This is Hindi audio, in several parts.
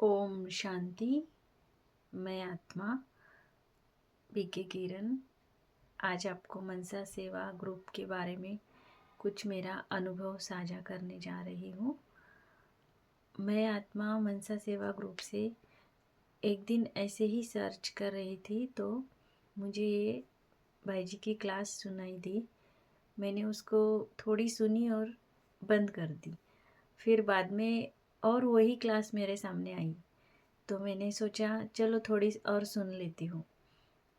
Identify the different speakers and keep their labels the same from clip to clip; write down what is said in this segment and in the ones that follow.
Speaker 1: ओम शांति। मैं आत्मा बीके किरण आज आपको मनसा सेवा ग्रुप के बारे में कुछ मेरा अनुभव साझा करने जा रही हूँ। मैं आत्मा मनसा सेवा ग्रुप से एक दिन ऐसे ही सर्च कर रही थी तो मुझे ये भाई जी की क्लास सुनाई दी। मैंने उसको थोड़ी सुनी और बंद कर दी। फिर बाद में और वही क्लास मेरे सामने आई तो मैंने सोचा चलो थोड़ी और सुन लेती हूँ।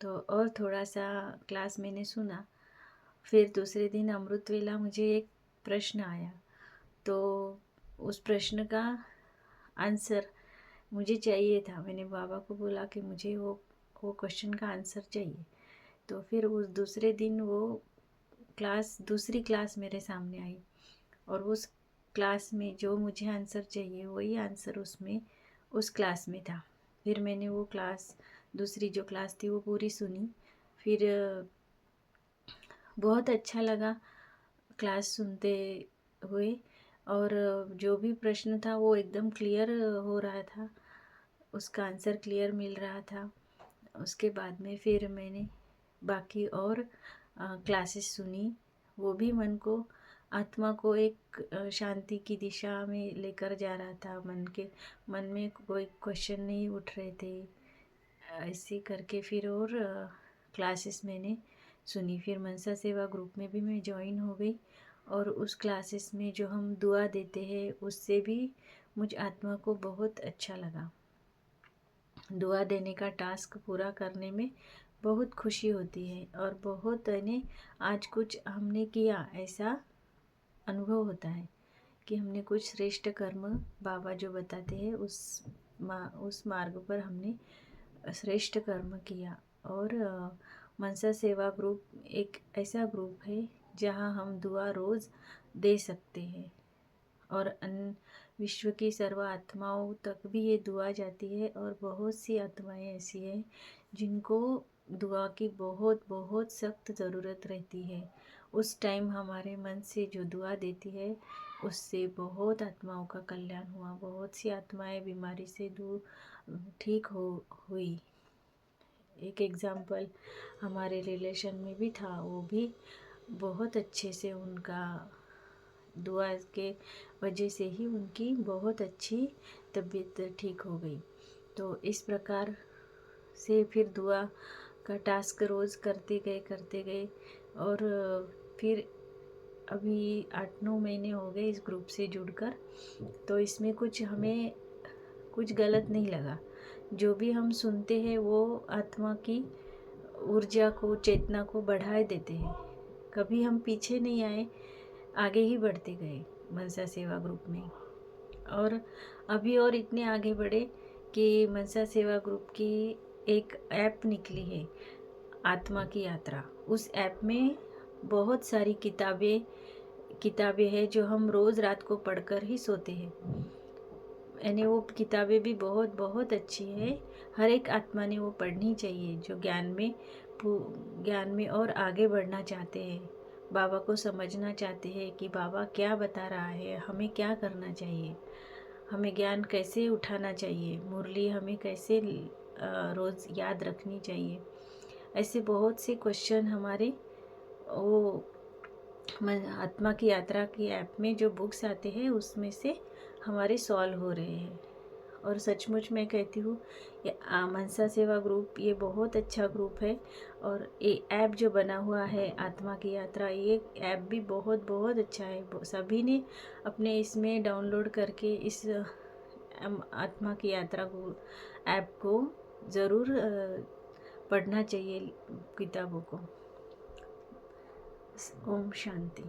Speaker 1: तो और थोड़ा सा क्लास मैंने सुना। फिर दूसरे दिन अमृत वेला मुझे एक प्रश्न आया तो उस प्रश्न का आंसर मुझे चाहिए था। मैंने बाबा को बोला कि मुझे वो क्वेश्चन का आंसर चाहिए। तो फिर उस दूसरे दिन वो दूसरी क्लास मेरे सामने आई और उस क्लास में जो मुझे आंसर चाहिए वही आंसर उसमें उस क्लास में था। फिर मैंने वो क्लास दूसरी जो क्लास थी वो पूरी सुनी। फिर बहुत अच्छा लगा क्लास सुनते हुए और जो भी प्रश्न था वो एकदम क्लियर हो रहा था, उसका आंसर क्लियर मिल रहा था। उसके बाद में फिर मैंने बाकी और क्लासेस सुनी। वो भी मन को आत्मा को एक शांति की दिशा में लेकर जा रहा था। मन में कोई क्वेश्चन नहीं उठ रहे थे। ऐसे करके फिर और क्लासेस मैंने सुनी। फिर मनसा सेवा ग्रुप में भी मैं ज्वाइन हो गई और उस क्लासेस में जो हम दुआ देते हैं उससे भी मुझ आत्मा को बहुत अच्छा लगा। दुआ देने का टास्क पूरा करने में बहुत खुशी होती है और बहुत आज कुछ हमने किया ऐसा अनुभव होता है कि हमने कुछ श्रेष्ठ कर्म बाबा जो बताते हैं उस मार्ग पर हमने श्रेष्ठ कर्म किया। और मनसा सेवा ग्रुप एक ऐसा ग्रुप है जहाँ हम दुआ रोज़ दे सकते हैं और विश्व की सर्व आत्माओं तक भी ये दुआ जाती है। और बहुत सी आत्माएं ऐसी हैं जिनको दुआ की बहुत बहुत सख्त ज़रूरत रहती है। उस टाइम हमारे मन से जो दुआ देती है उससे बहुत आत्माओं का कल्याण हुआ। बहुत सी आत्माएं बीमारी से दूर ठीक हुई। एक एग्ज़ाम्पल हमारे रिलेशन में भी था, वो भी बहुत अच्छे से उनका दुआ के वजह से ही उनकी बहुत अच्छी तबीयत ठीक हो गई। तो इस प्रकार से फिर दुआ का टास्क रोज़ करते गए और फिर अभी 8-9 महीने हो गए इस ग्रुप से जुड़कर। तो इसमें हमें कुछ गलत नहीं लगा। जो भी हम सुनते हैं वो आत्मा की ऊर्जा को, चेतना को बढ़ाए देते हैं। कभी हम पीछे नहीं आए, आगे ही बढ़ते गए मनसा सेवा ग्रुप में। और अभी और इतने आगे बढ़े कि मनसा सेवा ग्रुप की एक ऐप निकली है, आत्मा की यात्रा। उस ऐप में बहुत सारी किताबें हैं जो हम रोज़ रात को पढ़कर ही सोते हैं। यानी वो किताबें भी बहुत बहुत अच्छी है। हर एक आत्मा ने वो पढ़नी चाहिए जो ज्ञान में और आगे बढ़ना चाहते हैं, बाबा को समझना चाहते हैं कि बाबा क्या बता रहा है, हमें क्या करना चाहिए, हमें ज्ञान कैसे उठाना चाहिए, मुरली हमें कैसे रोज़ याद रखनी चाहिए। ऐसे बहुत से क्वेश्चन हमारे वो आत्मा की यात्रा की ऐप में जो बुक्स आते हैं उसमें से हमारे सॉल्व हो रहे हैं। और सचमुच मैं कहती हूँ ये मनसा सेवा ग्रुप ये बहुत अच्छा ग्रुप है। और ये ऐप जो बना हुआ है आत्मा की यात्रा, ये ऐप भी बहुत बहुत अच्छा है। सभी ने अपने इसमें डाउनलोड करके इस आत्मा की यात्रा को ऐप को ज़रूर पढ़ना चाहिए किताबों को। ओम शांति।